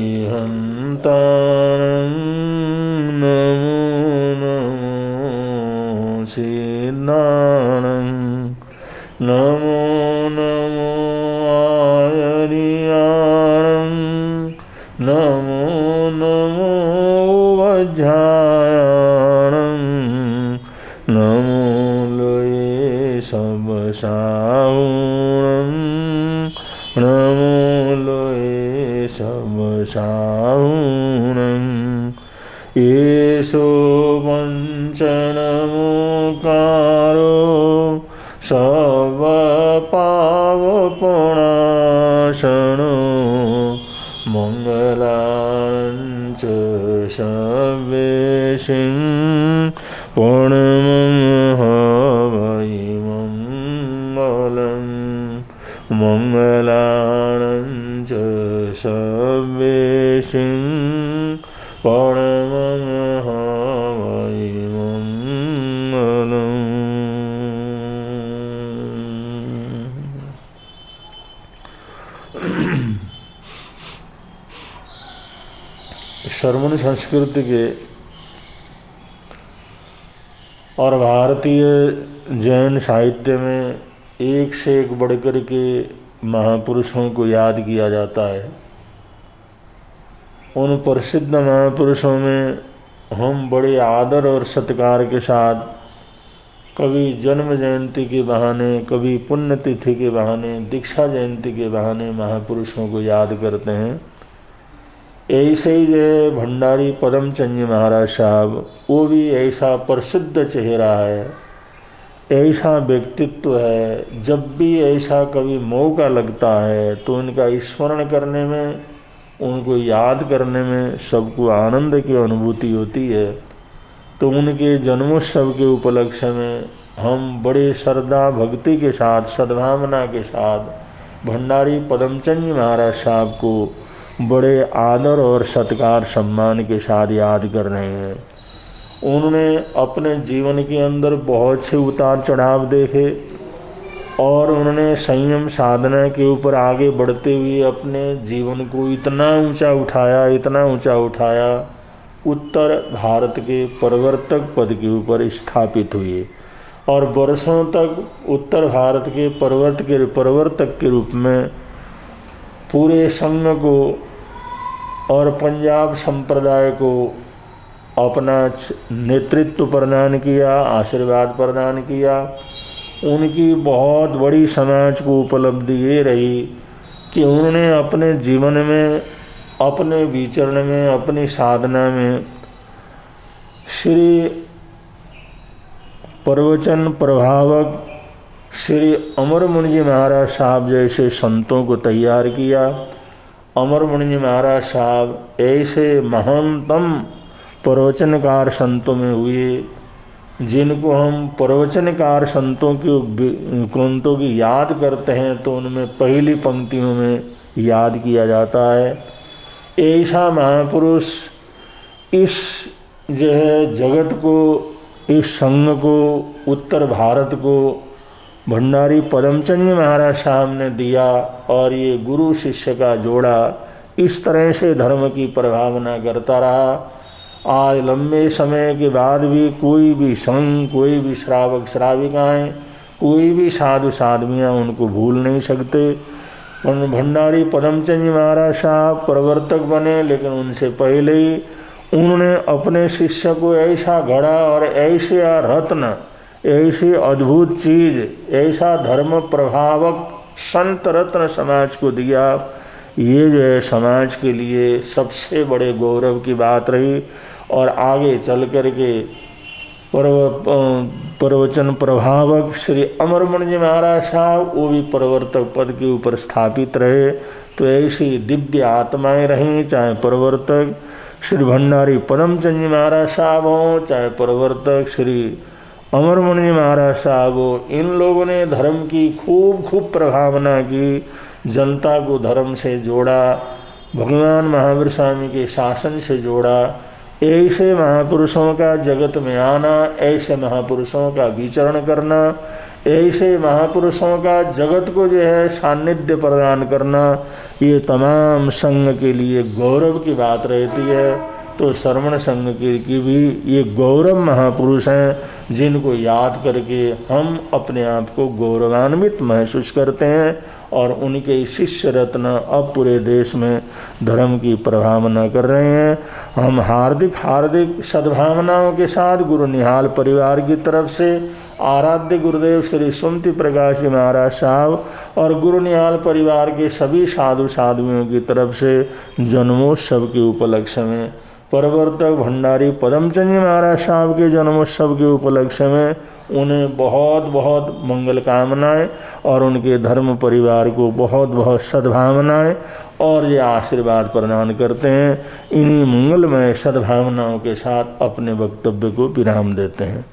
अरिहन्ताणं नमो नमो सिद्धाणं नमो नमो आयर्याणं नमो नमो वज्रायणं नमो लोये सबसाहुणं नमो लोये सबसाहुणं येषो पञ्चनमोकारो सर्वपावपणाशनो मङ्गलां च सर्वेषां प्रणमं हवै मङ्गलं मङ्गलां च सर्वेषां प्रणमं हवै मङ्गलम्। श्रवण संस्कृति के और भारतीय जैन साहित्य में एक से एक बढ़कर के महापुरुषों को याद किया जाता है। उन प्रसिद्ध महापुरुषों में हम बड़े आदर और सत्कार के साथ कभी जन्म जयंती के बहाने, कभी पुण्यतिथि के बहाने, दीक्षा जयंती के बहाने महापुरुषों को याद करते हैं। ऐसे ही जो भंडारी पदमचंद महाराज साहब, वो भी ऐसा प्रसिद्ध चेहरा है, ऐसा व्यक्तित्व है। जब भी ऐसा कभी मौका लगता है तो उनका स्मरण करने में, उनको याद करने में सबको आनंद की अनुभूति होती है। तो उनके जन्मोत्सव के उपलक्ष्य में हम बड़े श्रद्धा भक्ति के साथ, सद्भावना के साथ भंडारी पदमचंद महाराज साहब को बड़े आदर और सत्कार सम्मान के साथ याद कर रहे हैं। उन्होंने अपने जीवन के अंदर बहुत से उतार चढ़ाव देखे और उन्होंने संयम साधना के ऊपर आगे बढ़ते हुए अपने जीवन को इतना ऊंचा उठाया, उत्तर भारत के प्रवर्तक पद के ऊपर स्थापित हुए और वर्षों तक उत्तर भारत के प्रवर्तक के रूप में पूरे संघ को और पंजाब संप्रदाय को अपना नेतृत्व प्रदान किया, आशीर्वाद प्रदान किया। उनकी बहुत बड़ी समाज को उपलब्धि ये रही कि उन्होंने अपने जीवन में, अपने विचरण में, अपनी साधना में श्री प्रवचन प्रभावक श्री अमरमुनि जी महाराज साहब जैसे संतों को तैयार किया। अमरमुनि जी महाराज साहब ऐसे महानतम प्रवचनकार संतों में हुए, जिनको हम प्रवचनकार संतों की याद करते हैं तो उनमें पहली पंक्तियों में याद किया जाता है। ऐसा महापुरुष इस जो है जगत को, इस संघ को, उत्तर भारत को भंडारी पदमचंद महाराज साहब ने दिया और ये गुरु शिष्य का जोड़ा इस तरह से धर्म की प्रभावना करता रहा। आज लंबे समय के बाद भी कोई भी संघ, कोई भी श्रावक श्राविकाएं, कोई भी साधु साध्वियाँ उनको भूल नहीं सकते। भंडारी पदमचंद महाराज साहब प्रवर्तक बने, लेकिन उनसे पहले ही उन्होंने अपने शिष्य को ऐसा गढ़ा और ऐसे रत्न, ऐसी अद्भुत चीज, ऐसा धर्म प्रभावक संत रत्न समाज को दिया। ये जो है समाज के लिए सबसे बड़े गौरव की बात रही और आगे चल कर के प्रवचन प्रभावक श्री अमरमुनि जी महाराज साहब वो भी प्रवर्तक पद के ऊपर स्थापित रहे। तो ऐसी दिव्य आत्माएं रहीं, चाहे प्रवर्तक श्री भंडारी पदमचंद जी महाराज साहब हों, चाहे प्रवर्तक श्री अमरमुनि जी महाराज साहब हो। इन लोगों ने धर्म की खूब प्रभावना की, जनता को धर्म से जोड़ा, भगवान महावीर स्वामी के शासन से जोड़ा ऐसे महापुरुषों का जगत में आना, ऐसे महापुरुषों का विचरण करना, ऐसे महापुरुषों का जगत को जो है सानिध्य प्रदान करना, ये तमाम संघ के लिए गौरव की बात रहती है। तो श्रवण संघ की भी ये गौरव महापुरुष हैं जिनको याद करके हम अपने आप को गौरवान्वित महसूस करते हैं और उनके शिष्य रत्न अब पूरे देश में धर्म की प्रभावना कर रहे हैं। हम हार्दिक हार्दिक सद्भावनाओं के साथ गुरु निहाल परिवार की तरफ से आराध्य गुरुदेव श्री सुमति प्रकाश जी महाराज साहब और गुरु निहाल परिवार के सभी साधु साधुओं की तरफ से जन्मोत्सव के उपलक्ष्य में प्रवर्तक भंडारी पदमचंद जी महाराज साहब के जन्मोत्सव के उपलक्ष्य में उन्हें बहुत बहुत मंगल कामनाएं और उनके धर्म परिवार को बहुत बहुत सद्भावनाएं और ये आशीर्वाद प्रदान करते हैं। इन्हीं मंगलमय सद्भावनाओं के साथ अपने वक्तव्य को विराम देते हैं।